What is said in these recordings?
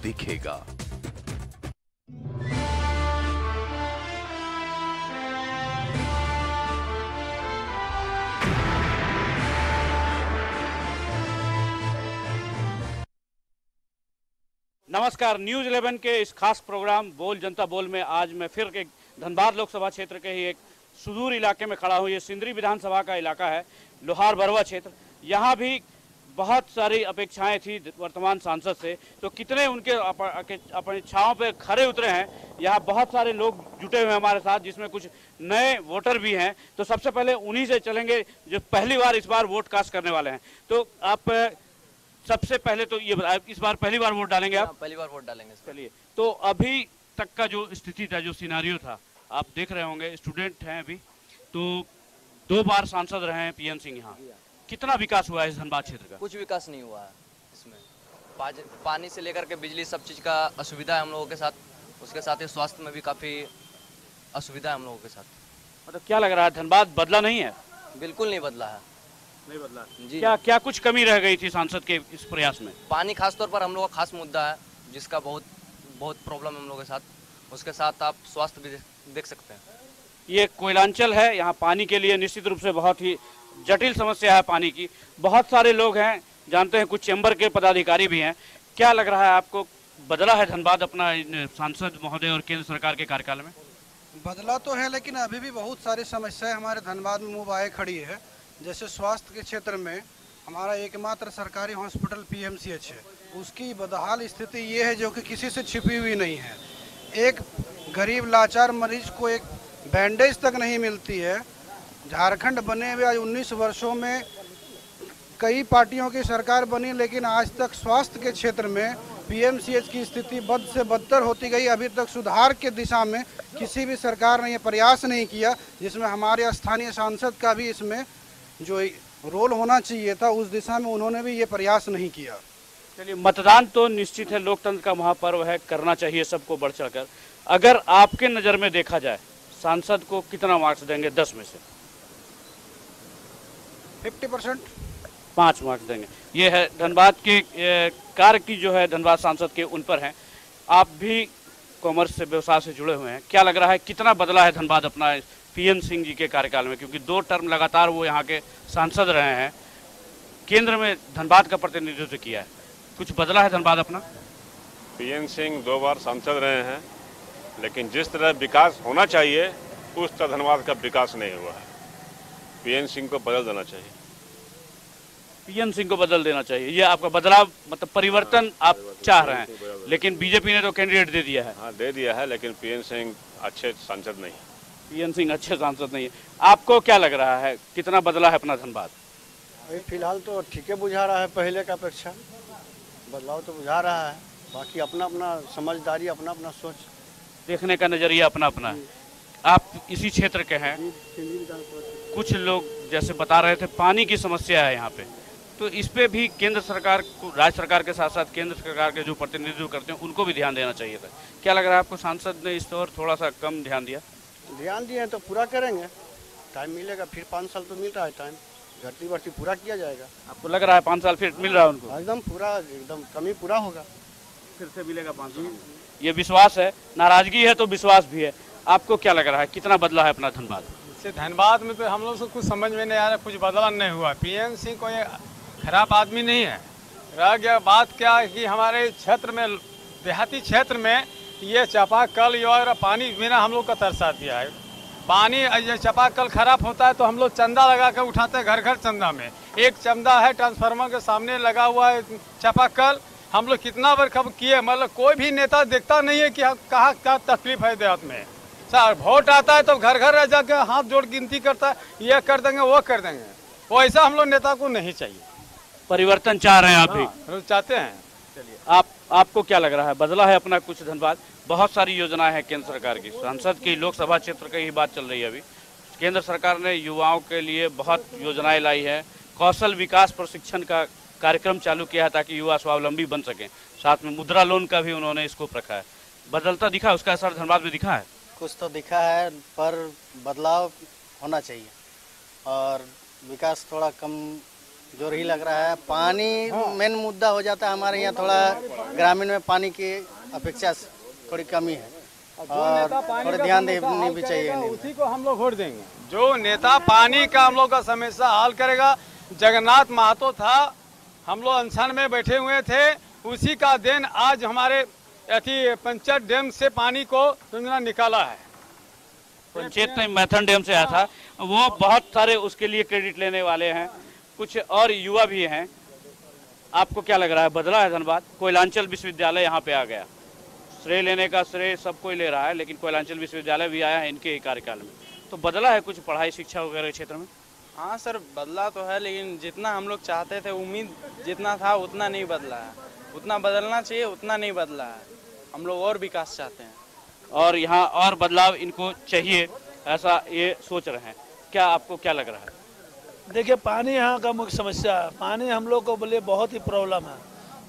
दिखेगा। नमस्कार, न्यूज़ 11 के इस खास प्रोग्राम बोल जनता बोल में आज मैं फिर एक धनबाद लोकसभा क्षेत्र के ही एक सुदूर इलाके में खड़ा हूँ। ये सिंदरी विधानसभा का इलाका है, लोहार बरवा क्षेत्र। यहाँ भी बहुत सारी अपेक्षाएं थी वर्तमान सांसद से, तो कितने उनके अपनी इच्छाओं पे खरे उतरे हैं। यहाँ बहुत सारे लोग जुटे हुए हैं हमारे साथ, जिसमें कुछ नए वोटर भी हैं। तो सबसे पहले उन्हीं से चलेंगे जो पहली बार इस बार वोट कास्ट करने वाले हैं। तो आप सबसे पहले तो ये बताएं, इस बार पहली बार वोट डालेंगे आप? पहली बार वोट डालेंगे। चलिए, तो अभी तक का जो स्थिति था, जो सिनारियो था, आप देख रहे होंगे, स्टूडेंट हैं अभी, तो 2 बार सांसद रहे हैं पीएन सिंह। यहाँ कितना विकास हुआ है इस धनबाद क्षेत्र का? कुछ विकास नहीं हुआ है इसमें। पानी से लेकर के बिजली सब चीज़ का असुविधा है हम लोगों के साथ। उसके साथ ही स्वास्थ्य में भी काफ़ी असुविधा है हम लोगों के साथ। मतलब क्या लग रहा है, धनबाद बदला नहीं है? बिल्कुल नहीं बदला है। नहीं बदला जी। क्या कुछ कमी रह गई थी सांसद के इस प्रयास में? पानी खास तौर पर हम लोग का खास मुद्दा है, जिसका बहुत प्रॉब्लम है हम लोगों के साथ। उसके साथ आप स्वास्थ्य भी देख सकते हैं। ये कोयलांचल है, यहाँ पानी के लिए निश्चित रूप से बहुत ही जटिल समस्या है पानी की। बहुत सारे लोग हैं, जानते हैं, कुछ चैम्बर के पदाधिकारी भी हैं। क्या लग रहा है आपको, बदला है धनबाद अपना सांसद महोदय और केंद्र सरकार के कार्यकाल में? बदला तो है, लेकिन अभी भी बहुत सारी समस्याएं हमारे धनबाद में मुँह आए खड़ी है। जैसे स्वास्थ्य के क्षेत्र में हमारा एकमात्र सरकारी हॉस्पिटल पीएमसीएच है, उसकी बदहाल स्थिति ये है जो कि किसी से छिपी हुई नहीं है। एक गरीब लाचार मरीज को एक बैंडेज तक नहीं मिलती है। झारखंड बने हुए आज 19 वर्षों में कई पार्टियों की सरकार बनी, लेकिन आज तक स्वास्थ्य के क्षेत्र में पीएमसीएच की स्थिति बद से बदतर होती गई। अभी तक सुधार के दिशा में किसी भी सरकार ने ये प्रयास नहीं किया, जिसमें हमारे स्थानीय सांसद का भी इसमें जो रोल होना चाहिए था, उस दिशा में उन्होंने भी ये प्रयास नहीं किया। चलिए, मतदान तो निश्चित है, लोकतंत्र का महापर्व है, करना चाहिए सबको बढ़ चढ़कर। अगर आपके नज़र में देखा जाए, सांसद को कितना मार्क्स देंगे 10 में से? 50%। 5 मार्क्स देंगे। ये है धनबाद के कार्य की जो है धनबाद सांसद के उन पर हैं। आप भी कॉमर्स से, व्यवसाय से जुड़े हुए हैं, क्या लग रहा है कितना बदला है धनबाद अपना पीएन सिंह जी के कार्यकाल में? क्योंकि 2 टर्म लगातार वो यहाँ के सांसद रहे हैं, केंद्र में धनबाद का प्रतिनिधित्व किया है, कुछ बदला है धनबाद अपना? पीएन सिंह 2 बार सांसद रहे हैं, लेकिन जिस तरह विकास होना चाहिए उस तरह धनबाद का विकास नहीं हुआ है। पीएन सिंह को बदल देना चाहिए। पीएन सिंह को बदल देना चाहिए, ये आपका बदलाव, मतलब परिवर्तन आप चाह रहे हैं। लेकिन बीजेपी ने तो कैंडिडेट दे दिया है। हाँ, दे दिया है, लेकिन पीएन सिंह अच्छे सांसद नहीं। पीएन सिंह अच्छे सांसद नहीं है। आपको क्या लग रहा है, कितना बदला है अपना धनबाद? अभी फिलहाल तो ठीक है बुझा रहा है, पहले का अपेक्षा बदलाव तो बुझा रहा है। बाकी अपना अपना समझदारी, अपना अपना सोच, देखने का नजरिया अपना अपना है। आप इसी क्षेत्र के हैं, कुछ लोग जैसे बता रहे थे पानी की समस्या है यहाँ पे, तो इस पे भी केंद्र सरकार को, राज्य सरकार के साथ साथ केंद्र सरकार के जो प्रतिनिधित्व करते हैं उनको भी ध्यान देना चाहिए था। क्या लग रहा है आपको, सांसद ने इस पर थोड़ा सा कम ध्यान दिया? ध्यान दिए तो पूरा करेंगे, टाइम मिलेगा, फिर 5 साल तो मिल रहा है टाइम, घटती बढ़ती पूरा किया जाएगा। आपको लग रहा है 5 साल फिर मिल रहा है उनको? एकदम पूरा, एकदम कमी पूरा होगा, फिर से मिलेगा 5 साल। ये विश्वास है, नाराजगी है तो विश्वास भी है। आपको क्या लग रहा है, कितना बदला है अपना धनबाद? धनबाद में तो हम लोग से कुछ समझ में नहीं आ रहा, कुछ बदलाव नहीं हुआ। पीएन सिंह कोई खराब आदमी नहीं है। रह गया बात क्या है कि हमारे क्षेत्र में, देहाती क्षेत्र में, ये चापाकल और पानी बिना हम लोग का तरसा दिया है। पानी, ये चापाकल खराब होता है तो हम लोग चंदा लगा कर उठाते हैं, घर घर चंदा में। एक चंदा है ट्रांसफार्मर के सामने लगा हुआ है चापाकल, हम लोग कितना बार खबर किए, मतलब कोई भी नेता देखता नहीं है कि कहाँ क्या तकलीफ है देहात में। सर वोट आता है तो घर घर रह जाके हाथ जोड़ गिनती करता है, ये कर देंगे वो कर देंगे। वो ऐसा हम लोग नेता को नहीं चाहिए। परिवर्तन चाह रहे हैं आप भी? हाँ, चाहते हैं। चलिए, आपको क्या लग रहा है, बदला है अपना कुछ धनबाद? बहुत सारी योजनाएं हैं केंद्र सरकार की, सांसद की, लोकसभा क्षेत्र की ही बात चल रही है अभी। केंद्र सरकार ने युवाओं के लिए बहुत योजनाएं लाई है, कौशल विकास प्रशिक्षण का कार्यक्रम चालू किया है ताकि युवा स्वावलंबी बन सकें। साथ में मुद्रा लोन का भी उन्होंने स्कोप रखा है। बदलता दिखा, उसका असर धनबाद में दिखा है? कुछ तो दिखा है, पर बदलाव होना चाहिए और विकास थोड़ा कम जोर ही लग रहा है। पानी मेन मुद्दा हो जाता है हमारे यहाँ, थोड़ा ग्रामीण में पानी की अपेक्षा थोड़ी कमी है और थोड़ा ध्यान देनी भी चाहिए। उसी को हम लोग वोट देंगे। जो नेता पानी का हम लोग का समस्या हल करेगा। जगन्नाथ महतो था, हम लोग अनशन में बैठे हुए थे, उसी का देन आज हमारे पंचायत डैम से पानी को निकाला है। पंचायत में मैथन डैम से आया था, वो बहुत सारे उसके लिए क्रेडिट लेने वाले हैं, कुछ और युवा भी हैं। आपको क्या लग रहा है, बदला है धनबाद? कोयलांचल विश्वविद्यालय यहाँ पे आ गया, श्रेय लेने का श्रेय सब कोई ले रहा है, लेकिन कोयलांचल विश्वविद्यालय भी आया है इनके ही कार्यकाल में। तो बदला है कुछ पढ़ाई शिक्षा वगैरह क्षेत्र में? हाँ सर, बदला तो है, लेकिन जितना हम लोग चाहते थे, उम्मीद जितना था उतना नहीं बदला है। उतना बदलना चाहिए उतना नहीं बदला है। हम लोग और विकास चाहते हैं और यहाँ और बदलाव इनको चाहिए, ऐसा ये सोच रहे हैं। क्या आपको क्या लग रहा है? देखिए, पानी यहाँ का मुख्य समस्या है। पानी हम लोग को बोले बहुत ही प्रॉब्लम है।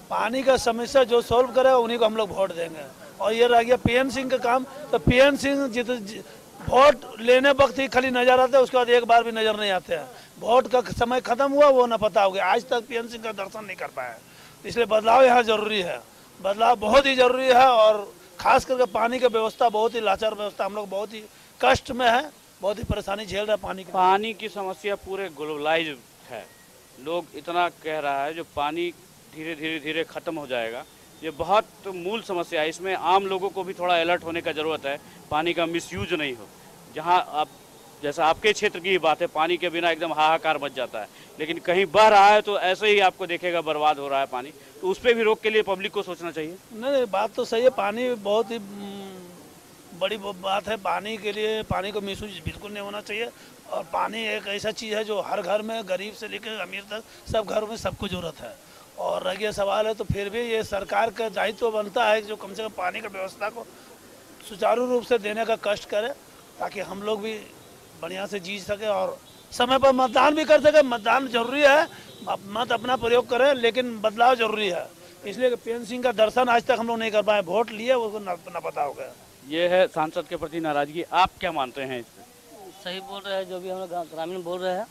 पानी का समस्या जो सॉल्व करे उन्हीं को हम लोग वोट देंगे। और ये रह गया पीएन सिंह का काम, तो पीएन सिंह वोट लेने वक्त ही खाली नजर आते हैं, उसके बाद एक बार भी नजर नहीं आते हैं। वोट का समय खत्म हुआ वो न पता हो गया, आज तक पीएन सिंह का दर्शन नहीं कर पाए। इसलिए बदलाव यहाँ जरूरी है, बदलाव बहुत ही जरूरी है। और खास करके पानी की व्यवस्था बहुत ही लाचार व्यवस्था, हम लोग बहुत ही कष्ट में है, बहुत ही परेशानी झेल रहे हैं। पानी की समस्या पूरे ग्लोबलाइज है। लोग इतना कह रहा है जो पानी धीरे धीरे खत्म हो जाएगा, ये बहुत मूल समस्या है। इसमें आम लोगों को भी थोड़ा अलर्ट होने का ज़रूरत है, पानी का मिसयूज नहीं हो। जहाँ आप जैसा आपके क्षेत्र की बात है, पानी के बिना एकदम हाहाकार मच जाता है, लेकिन कहीं बह रहा है तो ऐसे ही आपको देखेगा बर्बाद हो रहा है पानी। तो उस पर भी रोक के लिए पब्लिक को सोचना चाहिए। नहीं, बात तो सही है, पानी बहुत ही बड़ी बात है। पानी के लिए पानी को मिसयूज बिल्कुल नहीं होना चाहिए। और पानी एक ऐसा चीज़ है जो हर घर में, गरीब से लेकर अमीर तक सब घरों में सबको ज़रूरत है। और रह गया सवाल है तो फिर भी ये सरकार का दायित्व तो बनता है जो कम से कम पानी की व्यवस्था को सुचारू रूप से देने का कष्ट करे, ताकि हम लोग भी बढ़िया से जी सके और समय पर मतदान भी कर सके। मतदान जरूरी है, मत अपना प्रयोग करें, लेकिन बदलाव जरूरी है। इसलिए पीएन सिंह का दर्शन आज तक हम लोग नहीं कर पाए, वोट लिए उसको न पता हो गया। ये है सांसद के प्रति नाराजगी। आप क्या मानते हैं इसमें? सही बोल रहे हैं जो भी हम लोग ग्रामीण बोल रहे हैं।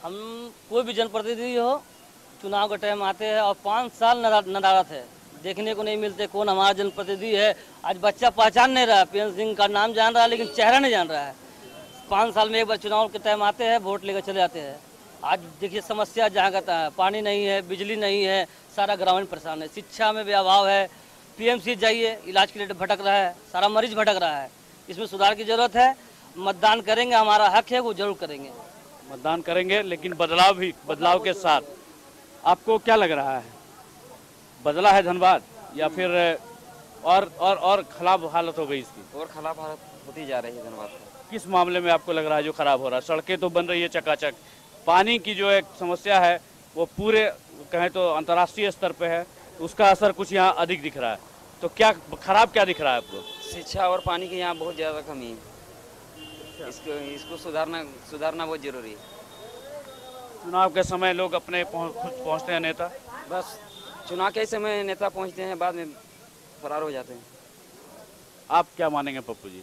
हम कोई भी जनप्रतिनिधि हो, चुनाव का टाइम आते हैं और 5 साल नदारत है, देखने को नहीं मिलते कौन हमारा जनप्रतिनिधि है। आज बच्चा पहचान नहीं रहा, पीएन सिंह का नाम जान रहा है लेकिन चेहरा नहीं जान रहा है। 5 साल में एक बार चुनाव के टाइम आते हैं, वोट लेकर चले जाते हैं। आज देखिए समस्या जहाँ कहता है, पानी नहीं है, बिजली नहीं है, सारा ग्रामीण परेशान है। शिक्षा में भी अभाव है, पीएमसी जाइए, इलाज के लिए भटक रहा है, सारा मरीज भटक रहा है। इसमें सुधार की जरूरत है। मतदान करेंगे, हमारा हक है, वो जरूर करेंगे। मतदान करेंगे, लेकिन बदलाव के साथ आपको क्या लग रहा है, बदला है धनबाद या फिर और खराब हालत हो गई इसकी? और खराब हालत होती जा रही है धनबाद। किस मामले में आपको लग रहा है जो खराब हो रहा है? सड़कें तो बन रही है चकाचक, पानी की जो एक समस्या है वो पूरे कहें तो अंतर्राष्ट्रीय स्तर पे है, उसका असर कुछ यहाँ अधिक दिख रहा है। तो क्या खराब क्या दिख रहा है आपको? शिक्षा और पानी की यहाँ बहुत ज़्यादा कमी है। इसको सुधारना बहुत जरूरी है। चुनाव के समय लोग अपने खुद पहुँचते हैं नेता, बस चुनाव के समय नेता पहुँचते हैं, बाद में फरार हो जाते हैं। आप क्या मानेंगे पप्पू जी?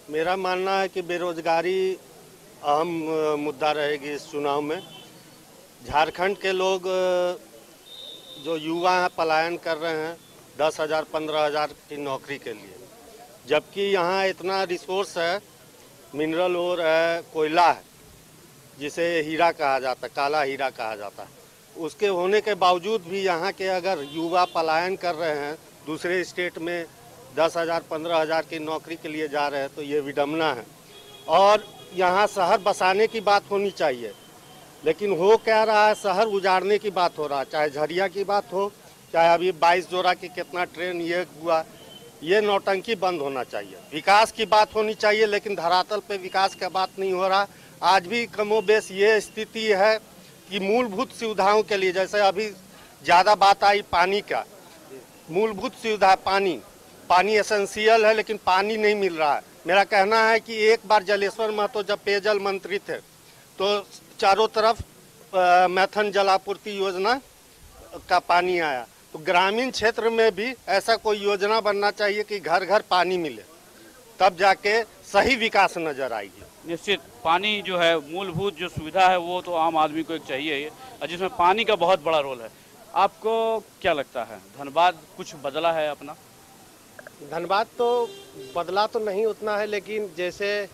मेरा मानना है कि बेरोजगारी अहम मुद्दा रहेगी इस चुनाव में। झारखंड के लोग जो युवा हैं पलायन कर रहे हैं 10,000 15,000 की नौकरी के लिए, जबकि यहाँ इतना रिसोर्स है, मिनरल ओर है, कोयला है, जिसे हीरा कहा जाता है, काला हीरा कहा जाता है। उसके होने के बावजूद भी यहाँ के अगर युवा पलायन कर रहे हैं, दूसरे स्टेट में 10,000 15,000 की नौकरी के लिए जा रहे हैं, तो ये विडम्बना है। और यहाँ शहर बसाने की बात होनी चाहिए, लेकिन हो क्या रहा है, शहर उजाड़ने की बात हो रहा है। चाहे झरिया की बात हो, चाहे अभी 22 जोड़ा की कितना ट्रेन ये हुआ, ये नौटंकी बंद होना चाहिए। विकास की बात होनी चाहिए, लेकिन धरातल पे विकास का बात नहीं हो रहा। आज भी कमोबेश ये स्थिति है कि मूलभूत सुविधाओं के लिए, जैसे अभी ज़्यादा बात आई पानी का, मूलभूत सुविधा पानी एसेंशियल है, लेकिन पानी नहीं मिल रहा है। मेरा कहना है कि एक बार जलेश्वर महतो जब पेयजल मंत्री थे तो चारों तरफ मैथन जलापूर्ति योजना का पानी आया। तो ग्रामीण क्षेत्र में भी ऐसा कोई योजना बनना चाहिए कि घर घर पानी मिले, तब जाके सही विकास नजर आएगी। निश्चित पानी जो है मूलभूत जो सुविधा है वो तो आम आदमी को एक चाहिए ही, और जिसमें पानी का बहुत बड़ा रोल है। आपको क्या लगता है धनबाद कुछ बदला है अपना? धनबाद तो बदला तो नहीं उतना है, लेकिन जैसे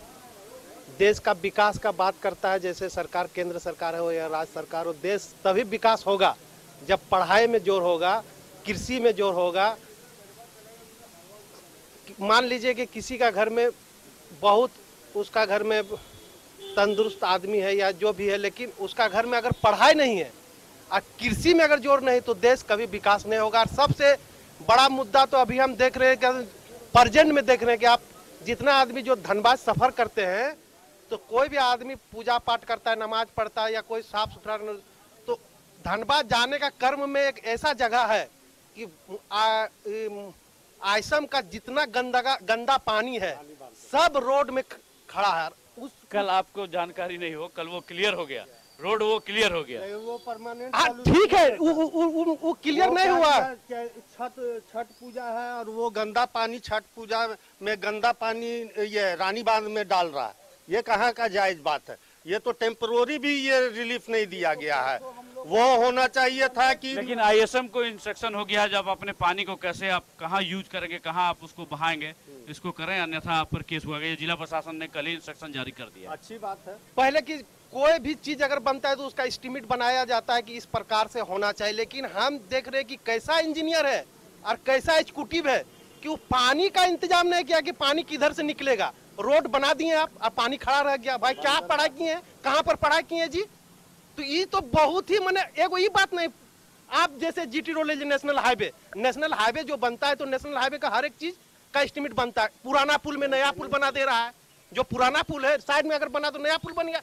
देश का विकास का बात करता है, जैसे सरकार केंद्र सरकार हो या राज्य सरकार हो, देश तभी विकास होगा जब पढ़ाई में जोर होगा, कृषि में जोर होगा। मान लीजिए कि किसी का घर में बहुत उसका घर में तंदुरुस्त आदमी है या जो भी है, लेकिन उसका घर में अगर पढ़ाई नहीं है और कृषि में अगर जोर नहीं तो देश कभी विकास नहीं होगा। और सबसे बड़ा मुद्दा तो अभी हम देख रहे हैं कि प्रेजेंट में देख रहे हैं कि आप जितना आदमी जो धनबाद सफर करते हैं, तो कोई भी आदमी पूजा पाठ करता है, नमाज पढ़ता है या कोई साफ सुथरा, तो धनबाद जाने का कर्म में एक ऐसा जगह है कि आसम का जितना गंदा पानी है सब रोड में खड़ा है। उस कल आपको जानकारी नहीं हो, कल वो क्लियर हो गया, रोड वो क्लियर हो गया। वो परमानेंट ठीक है, वो क्लियर नहीं हुआ। छठ पूजा है और वो गंदा पानी छठ पूजा में गंदा पानी ये रानी बांध में डाल रहा है, ये कहाँ का जायज बात है? ये तो टेम्परोरी भी ये रिलीफ नहीं दिया गया है, वो होना चाहिए था कि। लेकिन आईएसएम को इंस्ट्रक्शन हो गया जब अपने पानी को कैसे आप कहाँ यूज करेंगे, कहाँ आप उसको बहाएंगे, इसको करें, अन्यथा आप पर केस हुआ। जिला प्रशासन ने कल ही इंस्ट्रक्शन जारी कर दिया। अच्छी बात है। पहले की कोई भी चीज अगर बनता है तो उसका एस्टीमेट बनाया जाता है कि इस प्रकार से होना चाहिए, लेकिन हम देख रहे हैं कि कैसा इंजीनियर है और कैसा एग्जीक्यूटिव है कि वो पानी का इंतजाम नहीं किया कि पानी किधर से निकलेगा। रोड बना दिए आप और पानी खड़ा रह गया। भाई क्या पढ़ाई किए हैं, कहाँ पर पढ़ाई किए हैं जी? तो ये तो बहुत ही मैंने एगो ये बात नहीं, आप जैसे जीटी रोड नेशनल हाईवे जो बनता है तो नेशनल हाईवे का हर एक चीज का एस्टीमेट बनता है। पुराना पुल में नया पुल बना दे रहा है, जो पुराना पुल है साइड में अगर बना तो नया पुल बन गया,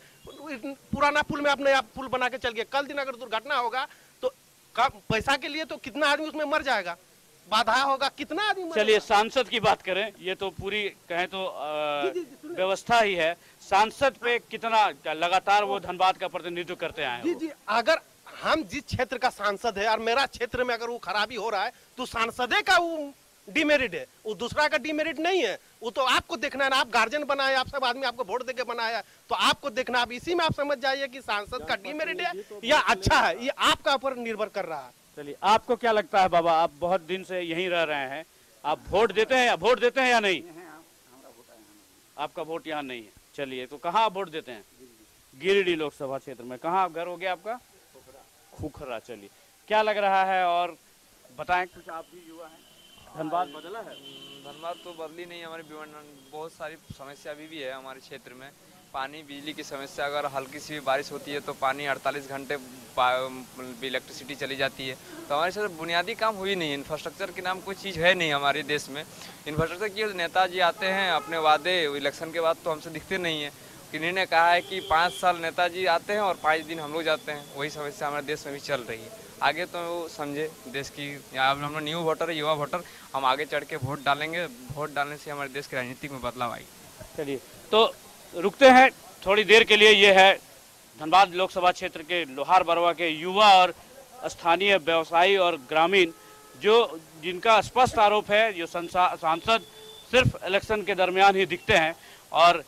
पुराना पुल में आप नया पुल बना के चल गए। कल दिन अगर दुर्घटना होगा तो पैसा के लिए तो कितना आदमी उसमें मर जाएगा, बाधा होगा, कितना आदमी। चलिए सांसद की बात करें, ये तो पूरी कहें तो व्यवस्था ही है। सांसद पे कितना लगातार वो धनबाद का प्रतिनिधित्व करते आए हैं? जी, अगर हम जिस क्षेत्र का सांसद है और मेरा क्षेत्र में अगर वो खराबी हो रहा है तो सांसदे का वो डिमेरिट है, वो दूसरा का डिमेरिट नहीं है। वो तो आपको देखना है ना, आप गार्जियन बनाए, आप सब आदमी आपको वोट देके बनाया, तो आपको देखना, आप इसी में आप समझ जाइए कि सांसद का डिमेरिट है या अच्छा है, ये आपका ऊपर निर्भर कर रहा है। चलिए आपको क्या लगता है बाबा, आप बहुत दिन से यहीं रह रहे हैं, आप वोट देते हैं या नहीं? आपका वोट यहाँ नहीं है। चलिए तो कहाँ आप वोट देते हैं? गिरिडीह लोकसभा क्षेत्र में। कहाँ घर हो गया आपका? खुखरा। चलिए क्या लग रहा है और बताएं कुछ, आप भी युवा हैं। धनबाद बदला है? धनबाद तो बदली नहीं, हमारे बहुत सारी समस्या अभी भी है हमारे क्षेत्र में। पानी बिजली की समस्या, अगर हल्की सी भी बारिश होती है तो पानी 48 घंटे इलेक्ट्रिसिटी चली जाती है। तो हमारे साथ बुनियादी काम हुई नहीं, इंफ्रास्ट्रक्चर के नाम कोई चीज़ है नहीं हमारे देश में। इंफ्रास्ट्रक्चर की नेताजी आते हैं अपने वादे, इलेक्शन के बाद तो हमसे दिखते नहीं है। इन्होंने कहा है कि 5 साल नेताजी आते हैं और 5 दिन हम लोग जाते हैं, वही समस्या हमारे देश में भी चल रही है। आगे तो वो समझे देश की, हम लोग न्यू वोटर है, युवा वोटर, हम आगे चढ़ के वोट डालेंगे। वोट डालने से हमारे देश की राजनीति में बदलाव आएगी। चलिए तो रुकते हैं थोड़ी देर के लिए। ये है धनबाद लोकसभा क्षेत्र के लोहार बरवा के युवा और स्थानीय व्यवसायी और ग्रामीण, जो जिनका स्पष्ट आरोप है जो सांसद सिर्फ इलेक्शन के दरमियान ही दिखते हैं और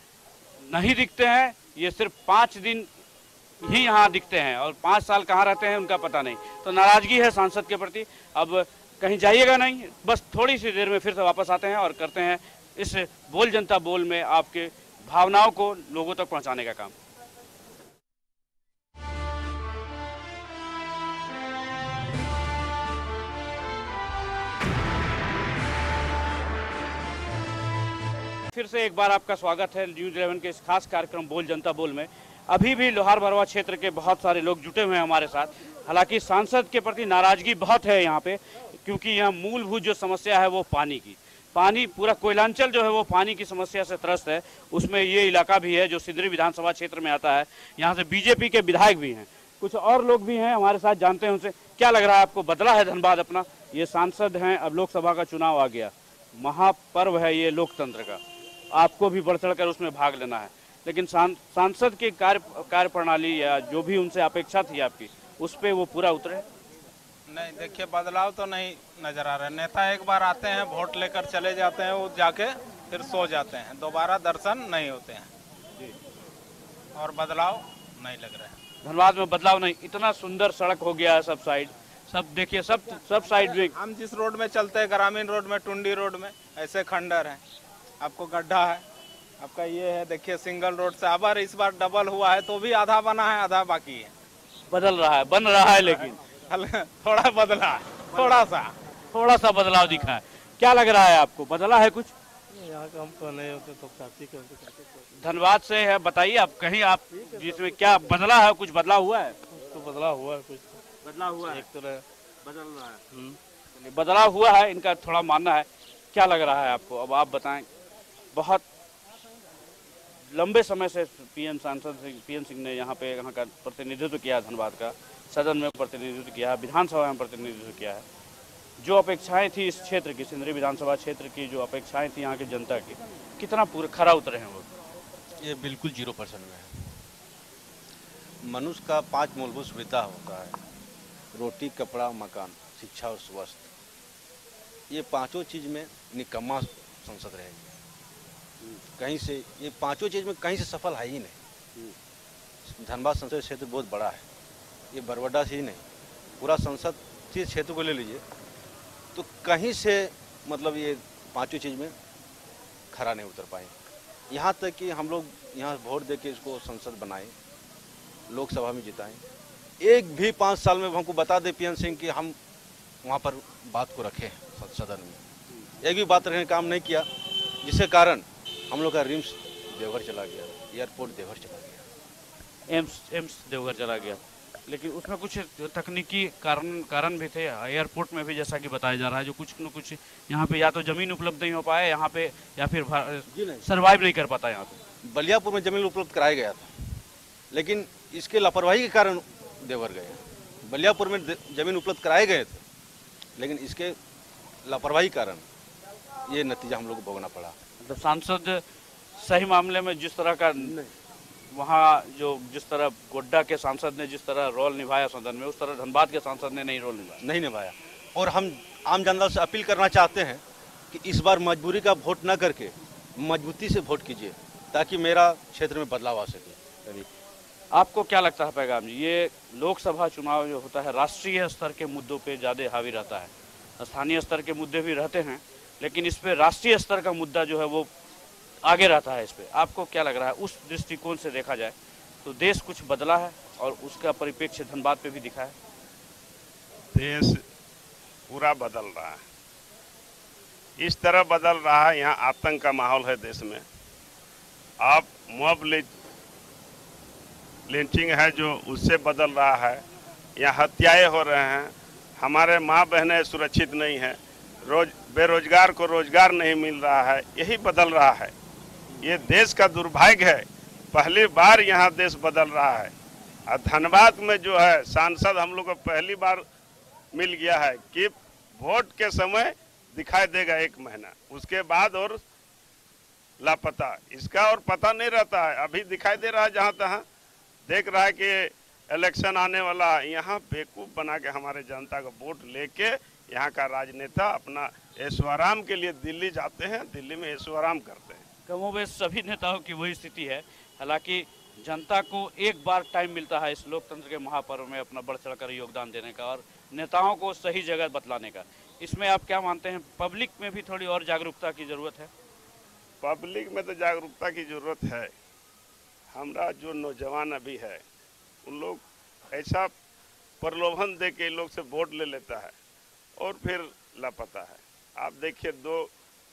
नहीं दिखते हैं, ये सिर्फ 5 दिन ही यहाँ दिखते हैं और 5 साल कहाँ रहते हैं उनका पता नहीं। तो नाराजगी है सांसद के प्रति। अब कहीं जाइएगा नहीं, बस थोड़ी सी देर में फिर से वापस आते हैं और करते हैं इस बोल जनता बोल में आपके भावनाओं को लोगों तक पहुंचाने का काम। फिर से एक बार आपका स्वागत है न्यूज़ 11 के इस खास कार्यक्रम बोल जनता बोल में। अभी भी लोहार बरवा क्षेत्र के बहुत सारे लोग जुटे हुए हैं हमारे साथ। हालांकि सांसद के प्रति नाराजगी बहुत है यहाँ पे, क्योंकि यहाँ मूलभूत जो समस्या है वो पानी की। पानी, पूरा कोयलांचल जो है वो पानी की समस्या से त्रस्त है। उसमें ये इलाका भी है जो सिंदरी विधानसभा क्षेत्र में आता है। यहाँ से बीजेपी के विधायक भी हैं, कुछ और लोग भी हैं हमारे साथ, जानते हैं उनसे। क्या लग रहा है आपको, बदला है धनबाद अपना? ये सांसद हैं, अब लोकसभा का चुनाव आ गया, महापर्व है ये लोकतंत्र का, आपको भी बढ़ चढ़ कर उसमें भाग लेना है। लेकिन सांसद के कार्य प्रणाली या जो भी उनसे अपेक्षा थी आपकी, उस पर वो पूरा उतरे? नहीं, देखिए बदलाव तो नहीं नजर आ रहा है। नेता एक बार आते हैं, वोट लेकर चले जाते हैं, वो जाके फिर सो जाते हैं, दोबारा दर्शन नहीं होते हैं। जी और बदलाव नहीं लग रहा है। धनबाद में बदलाव नहीं, इतना सुंदर सड़क हो गया है सब साइड, सब देखिए सब साइड में। हम जिस रोड में चलते हैं, ग्रामीण रोड में, टुंडी रोड में, ऐसे खंडर है, आपको गड्ढा है, आपका ये है, देखिए सिंगल रोड से अबर इस बार डबल हुआ है, तो भी आधा बना है आधा बाकी है। बदल रहा है, बन रहा है, लेकिन थोड़ा बदला है, थोड़ा सा बदलाव दिखा है। क्या लग रहा है आपको, बदला है कुछ? यहाँ का हम तो नहीं होते तो काफी धनबाद से है, बताइए आप कहीं आप जिसमें क्या बदला है, कुछ बदलाव हुआ है? तो बदलाव हुआ है, कुछ बदलाव हुआ है, एक तरह बदल रहा है। बदलाव हुआ है, इनका थोड़ा मानना है। क्या लग रहा है आपको, अब आप बताएं। बहुत लंबे समय से पीएम सिंह ने यहाँ का प्रतिनिधित्व किया, धनबाद का सदन में प्रतिनिधित्व किया है, विधानसभा में प्रतिनिधित्व किया है। जो अपेक्षाएं थी इस क्षेत्र की, सिंदरी विधानसभा क्षेत्र की जो अपेक्षाएं थी यहाँ की जनता की, कितना पूरा खरा उतरे हैं वो? ये बिल्कुल 0% में है। मनुष्य का 5 मूलभूत सुविधा होता है, रोटी, कपड़ा, मकान, शिक्षा और स्वास्थ्य। ये पांचों चीज़ में निकम्मा संसद रहेगी। कहीं से ये पांचों चीज़ में कहीं से सफल है ही नहीं। धनबाद संसदीय क्षेत्र बहुत बड़ा है, ये बरवड्डा से ही नहीं, पूरा संसदीय क्षेत्र को ले लीजिए तो कहीं से मतलब ये पांचों चीज़ में खरा नहीं उतर पाए। यहाँ तक कि हम लोग यहाँ वोट दे के इसको संसद बनाए, लोकसभा में जिताएं, एक भी 5 साल में हमको बता दे पीएम सिंह कि हम वहाँ पर बात को रखे सदन में, एक भी बात रखने का काम नहीं किया, जिसके कारण हम लोग का रिम्स देवघर चला गया, एयरपोर्ट देवघर चला गया, एम्स देवघर चला गया। लेकिन उसमें कुछ तकनीकी कारण भी थे एयरपोर्ट में भी, जैसा कि बताया जा रहा है, जो कुछ न कुछ यहाँ पे या तो जमीन उपलब्ध नहीं हो पाए यहाँ पे, या फिर सर्वाइव नहीं कर पाता यहाँ पे। बलियापुर में जमीन उपलब्ध कराया गया था, लेकिन इसके लापरवाही के कारण देवघर गए। बलियापुर में जमीन उपलब्ध कराए गए थे, लेकिन इसके लापरवाही कारण ये नतीजा हम लोग को भोगना पड़ा। मतलब सांसद सही मामले में जिस तरह का वहाँ जिस तरह गोड्डा के सांसद ने जिस तरह रोल निभाया सदन में, उस तरह धनबाद के सांसद ने नहीं रोल निभाया। और हम आम जनता से अपील करना चाहते हैं कि इस बार मजबूरी का वोट न करके मजबूती से वोट कीजिए, ताकि मेरा क्षेत्र में बदलाव आ सके। आपको क्या लगता है पैगाम जी, ये लोकसभा चुनाव जो होता है राष्ट्रीय स्तर के मुद्दों पे ज़्यादा हावी रहता है, स्थानीय स्तर के मुद्दे भी रहते हैं, लेकिन इस पे राष्ट्रीय स्तर का मुद्दा जो है वो आगे रहता है। इस पे आपको क्या लग रहा है, उस दृष्टिकोण से देखा जाए तो देश कुछ बदला है और उसका परिप्रेक्ष्य धनबाद पे भी दिखा है? देश पूरा बदल रहा है, इस तरह बदल रहा है, यहाँ आतंक का माहौल है देश में। आप मॉब लिंचिंग है जो उससे बदल रहा है, यहाँ हत्याएं हो रहे हैं, हमारे माँ बहनें सुरक्षित नहीं है, बेरोजगार को रोजगार नहीं मिल रहा है, यही बदल रहा है। ये देश का दुर्भाग्य है, पहली बार यहाँ देश बदल रहा है। और धनबाद में जो है सांसद हम लोग को पहली बार मिल गया है कि वोट के समय दिखाई देगा 1 महीना, उसके बाद और लापता, इसका और पता नहीं रहता है। अभी दिखाई दे रहा है, जहाँ तहाँ देख रहा है कि इलेक्शन आने वाला, यहाँ बेवकूफ़ बना के हमारे जनता को वोट लेके यहाँ का राजनेता अपना ऐशोआराम के लिए दिल्ली जाते हैं, दिल्ली में ऐशोआराम करते हैं। कमोबेश सभी नेताओं की वही स्थिति है। हालांकि जनता को एक बार टाइम मिलता है इस लोकतंत्र के महापर्व में अपना बढ़ चढ़कर योगदान देने का और नेताओं को सही जगह बतलाने का। इसमें आप क्या मानते हैं, पब्लिक में भी थोड़ी और जागरूकता की ज़रूरत है? पब्लिक में तो जागरूकता की ज़रूरत है। हमारा जो नौजवान अभी है, उन लोग ऐसा प्रलोभन दे के लोग से वोट ले लेता है और फिर लापता है। आप देखिए 2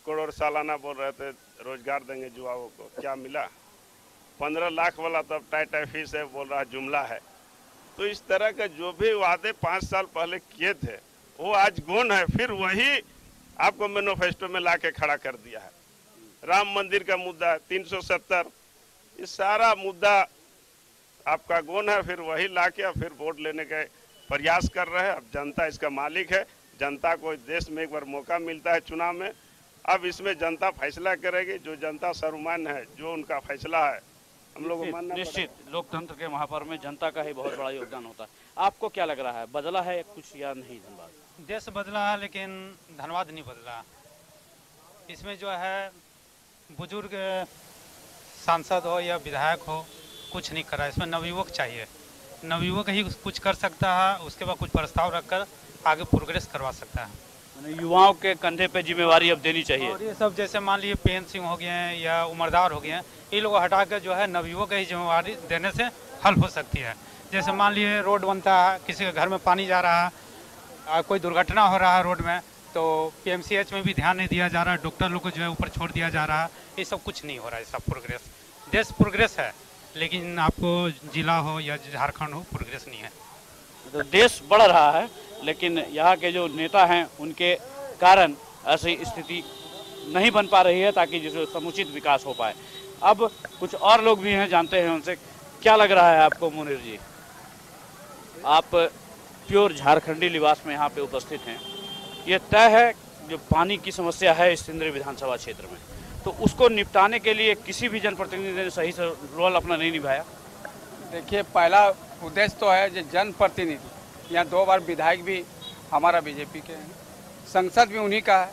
करोड़ सालाना बोल रहे थे रोजगार देंगे युवाओं को, क्या मिला? 15 लाख वाला तो अब टाई फीस है बोल रहा जुमला है। तो इस तरह का जो भी वादे 5 साल पहले किए थे वो आज गौन है, फिर वही आपको मैनिफेस्टो में ला के खड़ा कर दिया है। राम मंदिर का मुद्दा 370, ये सारा मुद्दा आपका गौन है, फिर वही ला के फिर वोट लेने के प्रयास कर रहे हैं। अब जनता इसका मालिक है, जनता को देश में एक बार मौका मिलता है चुनाव में, अब इसमें जनता फैसला करेगी। जो जनता सर्वमान्य है, जो उनका फैसला है, हम लोग को मानना निश्चित लोकतंत्र के महापर्व में जनता का ही बहुत बड़ा योगदान होता है। आपको क्या लग रहा है, बदला है कुछ या नहीं धनबाद? देश बदला है लेकिन धनबाद नहीं बदला। इसमें जो है बुजुर्ग सांसद हो या विधायक हो, कुछ नहीं कर रहा है। इसमें नवयुवक चाहिए, नवयुवक ही कुछ कर सकता है, उसके बाद कुछ प्रस्ताव रखकर आगे प्रोग्रेस करवा सकता है। युवाओं के कंधे पे जिम्मेवारी अब देनी चाहिए। और ये सब जैसे मान लीजिए पीएन सिंह हो गए हैं या उम्रदार हो गए हैं, ये लोग हटा कर जो है नवयुवक की जिम्मेवारी देने से हल हो सकती है। जैसे मान लीजिए रोड बनता है, किसी के घर में पानी जा रहा है, कोई दुर्घटना हो रहा है रोड में, तो पीएमसीएच में भी ध्यान नहीं दिया जा रहा है, डॉक्टर लोग को जो है ऊपर छोड़ दिया जा रहा है। ये सब कुछ नहीं हो रहा है, सब प्रोग्रेस। देश प्रोग्रेस है, लेकिन आपको जिला हो या झारखंड हो, प्रोग्रेस नहीं है। तो देश बढ़ रहा है, लेकिन यहाँ के जो नेता हैं उनके कारण ऐसी स्थिति नहीं बन पा रही है ताकि जिसमें समुचित विकास हो पाए। अब कुछ और लोग भी हैं, जानते हैं उनसे। क्या लग रहा है आपको मुनीर जी? आप प्योर झारखंडी लिबास में यहाँ पे उपस्थित हैं। ये तय है जो पानी की समस्या है इस सिंदरी विधानसभा क्षेत्र में, तो उसको निपटाने के लिए किसी भी जनप्रतिनिधि ने सही से रोल अपना नहीं निभाया। देखिए, पहला उद्देश्य तो है जो जनप्रतिनिधि, यहाँ 2 बार विधायक भी हमारा बीजेपी के हैं, संसद भी उन्हीं का है,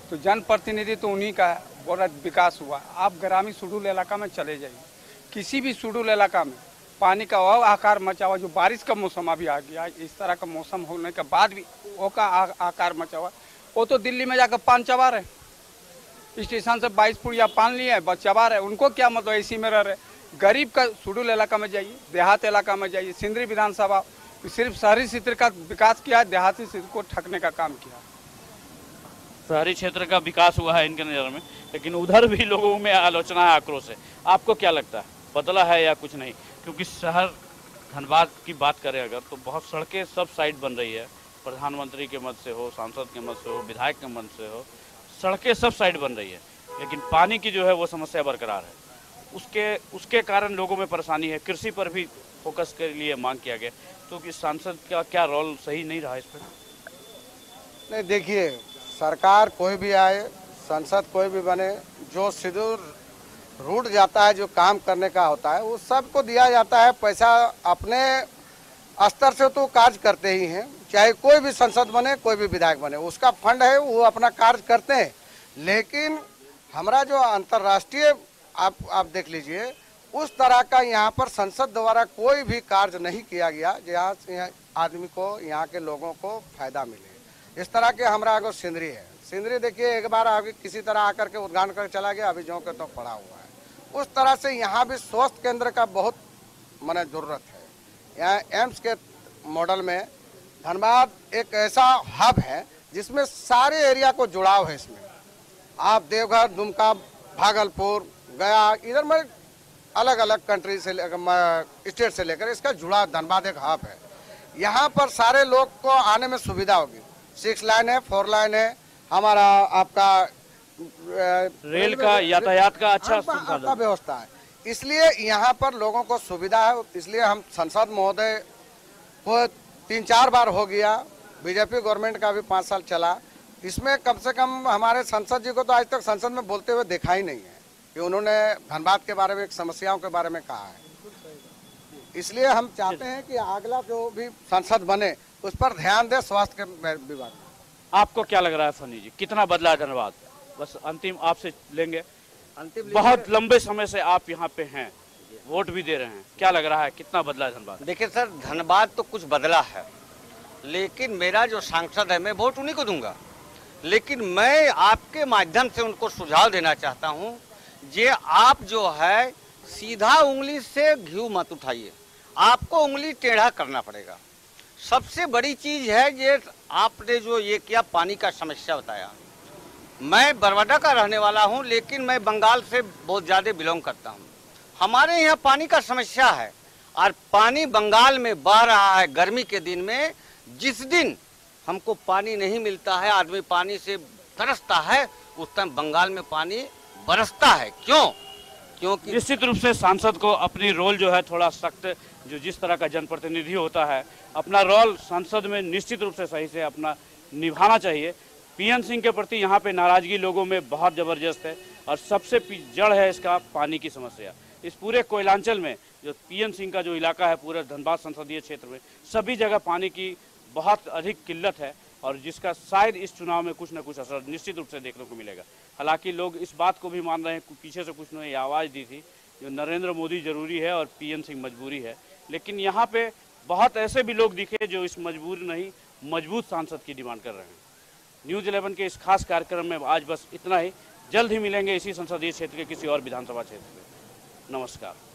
तो जनप्रतिनिधि तो उन्हीं का है। बड़ा विकास हुआ। आप ग्रामीण सुडूल इलाका में चले जाइए, किसी भी सुडूल इलाका में पानी का वो आकार मचा हुआ, जो बारिश का मौसम अभी आ गया, इस तरह का मौसम होने के बाद भी वो का आकार मचा हुआ। वो तो दिल्ली में जाकर पान चबा रहे, स्टेशन से 22 पुड़िया पान लिए है, बस चबा रहे। उनको क्या मतलब, इसी में रह रहे। गरीब का सुडूल इलाका में जाइए, देहात इलाका में जाइए। सिंदरी विधानसभा सिर्फ शहरी क्षेत्र का विकास किया, देहाती क्षेत्र को ठगने का काम किया। शहरी क्षेत्र का विकास हुआ है इनके नज़र में, लेकिन उधर भी लोगों में आलोचना है, आक्रोश है। आपको क्या लगता है, बदला है या कुछ नहीं? क्योंकि शहर धनबाद की बात करें अगर, तो बहुत सड़कें सब साइड बन रही है, प्रधानमंत्री के मत से हो, सांसद के मत से हो, विधायक के मत से हो, सड़कें सब साइड बन रही है, लेकिन पानी की जो है वो समस्या बरकरार है। उसके कारण लोगों में परेशानी है। कृषि पर भी फोकस के लिए मांग किया गया, तो कि सांसद का क्या रोल सही नहीं रहा इस पर? नहीं, देखिए, सरकार कोई भी आए, संसद कोई भी बने, जो सुदूर रूट जाता है, जो काम करने का होता है, वो सबको दिया जाता है। पैसा अपने स्तर से तो कार्य करते ही हैं, चाहे कोई भी संसद बने, कोई भी विधायक बने, उसका फंड है, वो अपना कार्य करते हैं। लेकिन हमारा जो अंतर्राष्ट्रीय आप देख लीजिए, उस तरह का यहाँ पर संसद द्वारा कोई भी कार्य नहीं किया गया जहाँ आदमी को, यहाँ के लोगों को फायदा मिले। इस तरह के हमारा अगर सिंदरी है, सिंदरी देखिए, एक बार आगे किसी तरह आकर के उद्घाटन कर चला गया, अभी जो के तो पड़ा हुआ है। उस तरह से यहाँ भी स्वास्थ्य केंद्र का बहुत माने ज़रूरत है। यहाँ एम्स के मॉडल में धनबाद एक ऐसा हब है जिसमें सारे एरिया को जुड़ाव है। इसमें आप देवघर, दुमका, भागलपुर, गया, इधर में अलग अलग कंट्री से स्टेट से लेकर इसका जुड़ा धनबाद एक हब है। यहाँ पर सारे लोग को आने में सुविधा होगी। 6 लाइन है, 4 लाइन है, हमारा आपका रेल का यातायात का अच्छा व्यवस्था है, इसलिए यहाँ पर लोगों को सुविधा है। इसलिए हम सांसद महोदय को 3-4 बार हो गया, बीजेपी गवर्नमेंट का भी 5 साल चला, इसमें कम से कम हमारे सांसद जी को तो आज तक संसद में बोलते हुए देखा ही नहीं है कि उन्होंने धनबाद के बारे में, समस्याओं के बारे में कहा है। इसलिए हम चाहते हैं कि अगला जो भी सांसद बने उस पर ध्यान दे, स्वास्थ्य के विभाग। आपको क्या लग रहा है फनी जी, कितना बदला है धनबाद? बस अंतिम आपसे लेंगे। बहुत लंबे समय से आप यहाँ पे हैं, वोट भी दे रहे हैं, क्या लग रहा है कितना बदला है धनबाद? देखिए सर, धनबाद तो कुछ बदला है, लेकिन मेरा जो सांसद है मैं वोट उन्हीं को दूंगा। लेकिन मैं आपके माध्यम से उनको सुझाव देना चाहता हूँ, जे आप जो है सीधा उंगली से घी मत उठाइए, आपको उंगली टेढ़ा करना पड़ेगा। सबसे बड़ी चीज है ये आपने जो ये किया, पानी का समस्या बताया। मैं बरवाडा का रहने वाला हूं, लेकिन मैं बंगाल से बहुत ज़्यादा बिलोंग करता हूं। हमारे यहाँ पानी का समस्या है और पानी बंगाल में बह रहा है। गर्मी के दिन में जिस दिन हमको पानी नहीं मिलता है, आदमी पानी से तरसता है, उस टाइम बंगाल में पानी बरसता है। क्योंकि निश्चित रूप से सांसद को अपनी रोल जो है थोड़ा सख्त, जो जिस तरह का जनप्रतिनिधि होता है, अपना रोल संसद में निश्चित रूप से सही से अपना निभाना चाहिए। पीएन सिंह के प्रति यहाँ पे नाराजगी लोगों में बहुत ज़बरदस्त है और सबसे जड़ है इसका पानी की समस्या। इस पूरे कोयलांचल में जो पीएन सिंह का जो इलाका है, पूरे धनबाद संसदीय क्षेत्र में सभी जगह पानी की बहुत अधिक किल्लत है और जिसका शायद इस चुनाव में कुछ न कुछ असर निश्चित रूप से देखने को मिलेगा। हालांकि लोग इस बात को भी मान रहे हैं, पीछे से कुछ ने आवाज़ दी थी जो नरेंद्र मोदी जरूरी है और पीएन सिंह मजबूरी है। लेकिन यहाँ पे बहुत ऐसे भी लोग दिखे जो इस मजबूर नहीं मजबूत सांसद की डिमांड कर रहे हैं। न्यूज़ 11 के इस खास कार्यक्रम में आज बस इतना ही। जल्द ही मिलेंगे इसी संसदीय क्षेत्र के किसी और विधानसभा क्षेत्र में। नमस्कार।